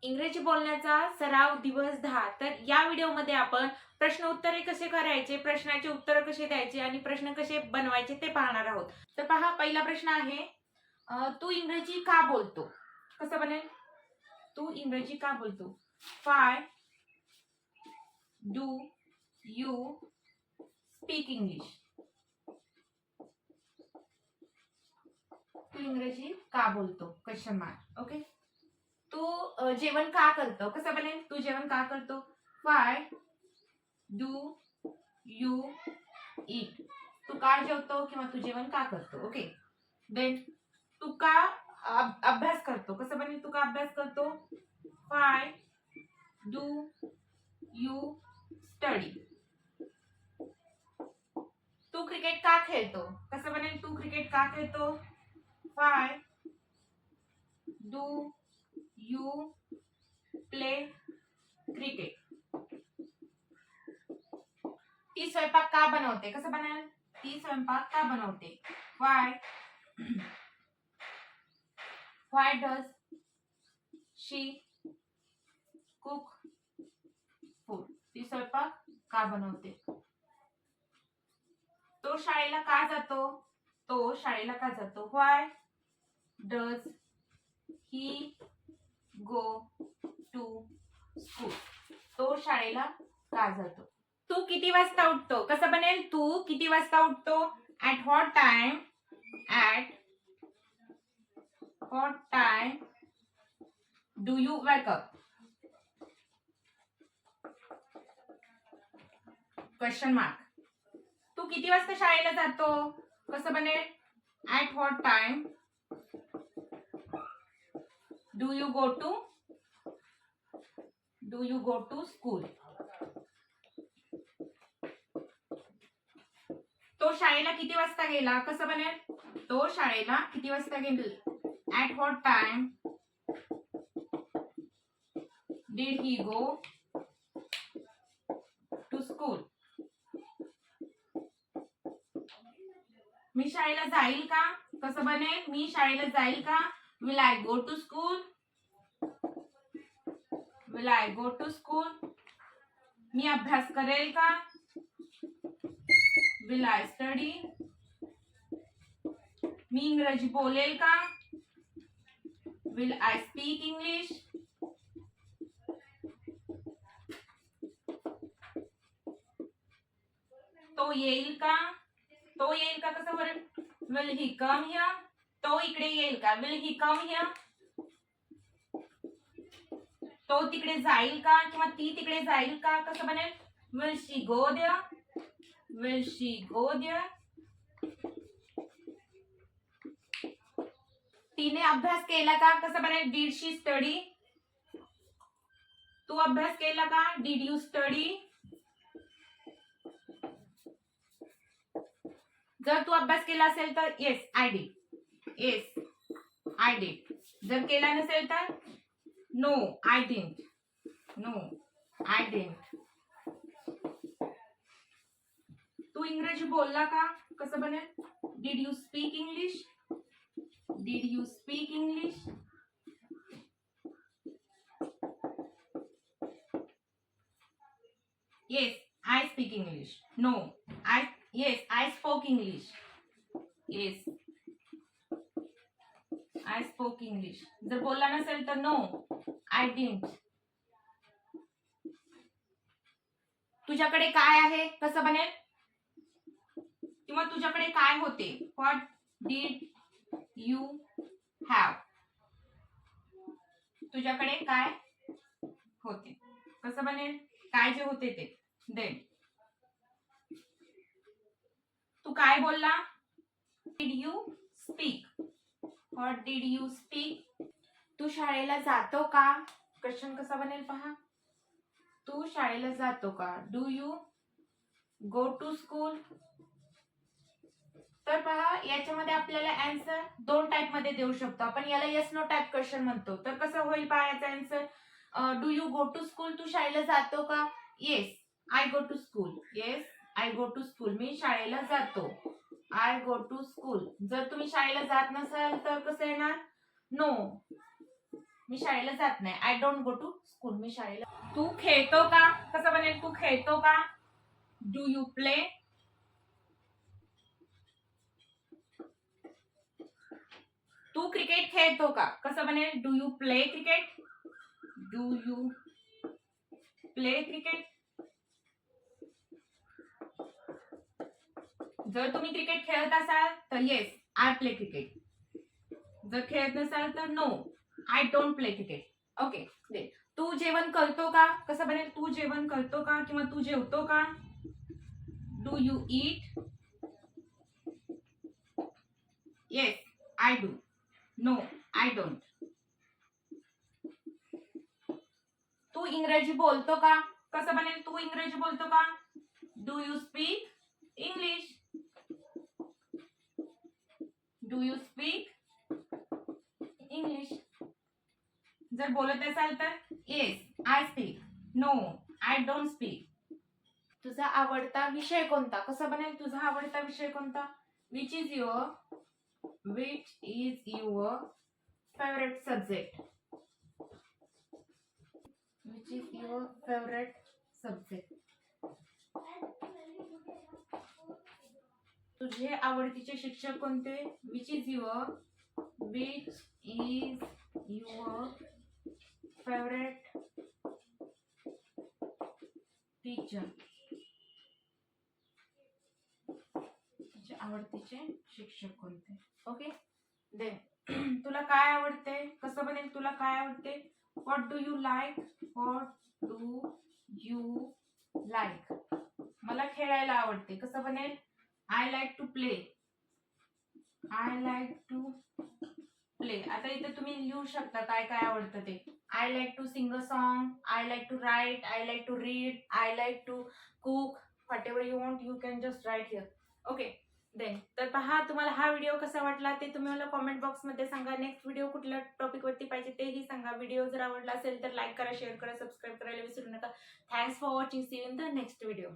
इंग्रजी बोलण्याचा सराव दिवस 10. तर या व्हिडिओमध्ये आपण प्रश्न उत्तरे कसे करायचे, प्रश्नाचे उत्तर कसे द्यायचे आणि प्रश्न कसे बनवायचे ते पाहणार आहोत. तर पहा, पहिला प्रश्न आहे, तू इंग्रजी का बोलतो? कसं बनेल? तू इंग्रजी का बोलतो? Why do you speak English? तू इंग्रजी का बोलतो? Question mark. ओके. तू जेवण का करतो? कसं बनेल? तू जेवण का करतो? Why do you eat? तू का जेवतो किंवा तू जेवण का करतो? ओके. देन तू का अभ्यास करतो? कसं बनेल? तू का अभ्यास करतो? Why do you study? तू क्रिकेट का खेळतो? कसं बनेल? तू क्रिकेट का खेळतो? Why do you play cricket? ती स्वयंपाक का बनवते? कसं बनेल? ती स्वयंपाक का बनवते? Why does she cook food? ती स्वयंपाक का बनवते? तो शाळेला का जातो? तो शाळेला का जातो? Why does he go to school? तो शाळेला का जातो? तू किती वाजता उठतो? कसं बनेल? तू किती वाजता उठतो? At what time? At what time do you wake up? Question mark. तू किती वाजता शाळेला जातो? कसं बनेल? At what time do you go to school? तो शाळेला किती वाजता गेला? कसं बनेल? तो शाळेला किती वाजता गेला? At what time did he go to school? मी शाळेला जाईल का? कसं बनेल? मी शाळेला जाईल का? Will I go to school? Will I go to school? मी अभ्यास करेल का? Will I study? मी इंग्रजी बोलेल का? Will I speak English? तो येईल का? तो येईल का? कसं बनेल? Will he come here? तो इकडे येईल का? Will he come here? तो तिकडे जाईल का किंवा ती तिकडे जाईल का? कसं बनेल? Will she go there? Will she go there? तिने अभ्यास केला का? कसं बनेल? Did she study? तू अभ्यास केला का? Did you study? जर तू अभ्यास केला असेल तर yes I did. Yes I did. जर केला नसेल तर no I didn't. No I didn't. तू इंग्रजी बोलला का? कसं बनेल? Did you speak English? Did you speak English? Yes I speak English. No yes I spoke English. Yes I spoke English. जर बोलला नसेल तर नो आय डिडंट. तुझ्याकडे काय आहे? कसं बनेल? किंवा तुझ्याकडे काय होते? What did you have? तुझ्याकडे काय होते? कसं बनेल? काय जे होते ते. देन तू काय बोलला? Did you speak? What did you speak? तू शाळेला जातो का? क्वेश्चन कसा बनेल पहा. तू शाळेला जातो का? Do you go to school? तर पहा, याच्यामध्ये आपल्याला आन्सर दोन टाइप मध्ये देऊ शकतो आपण. याला येस नो टाइप क्वेश्चन म्हणतो. तर कसं होईल पहा याचा answer. Do you go to school? तू शाळेला जातो का? Yes I go to school. Yes I go to school. मी शाळेला जातो. I go to school. जर तुम्ही शाळेला जात नसाल तर कसं येणार? नो मी शाळेला जात नाही. I don't go to school. मी शाळेला. तू खेळतो का? कसं बनेल? तू खेळतो का? Do you play? तू क्रिकेट खेळतो का? कसं बनेल? Do you play cricket? Do you play cricket? जर तुम्ही क्रिकेट खेळत असाल तर येस, आय प्ले क्रिकेट. जर खेळत नसाल तर no, I don't play cricket. Okay. तू जेवण करतो का? कसं बनेल? तू जेवण करतो का किंवा तू जेवतो का? Do you eat? Yes, I do. No, I don't. तू इंग्रजी बोलतो का? कसं बनेल? तू इंग्रजी बोलतो का? Do you speak English? Do you speak English? जर बोलत असाल तर yes, I speak. No, I don't speak. तुझा आवडता विषय कोणता? कसं बनेल? तुझा आवडता विषय कोणता? Which is your favourite subject? Which is your favourite subject? तुझे आवडतीचे शिक्षक कोणते? Which is your favourite teacher? तुझे आवडतीचे शिक्षक कोणते? ओके. देन तुला काय आवडते? कसं बनेल? तुला काय आवडते? What do you like? What do you like? मला खेळायला आवडते. कसं बनेल? I like to play. I like to play. आता इथे तुम्ही लिहू शकता काय काय आवडतं ते. I like to sing a song, I like to write, I like to read, I like to cook. Whatever you want you can just write here. Okay. Then तर पहा, तुम्हाला हा व्हिडिओ कसा वाटला ते तुम्ही मला कॉमेंट बॉक्समध्ये सांगा. नेक्स्ट व्हिडिओ कुठल्या टॉपिक वरती पाहिजे तेही सांगा. व्हिडिओ जर आवडला असेल तर लाईक करा, शेअर करा, सबस्क्राईब करायला विसरू नका. Thanks for watching. See you in the next video.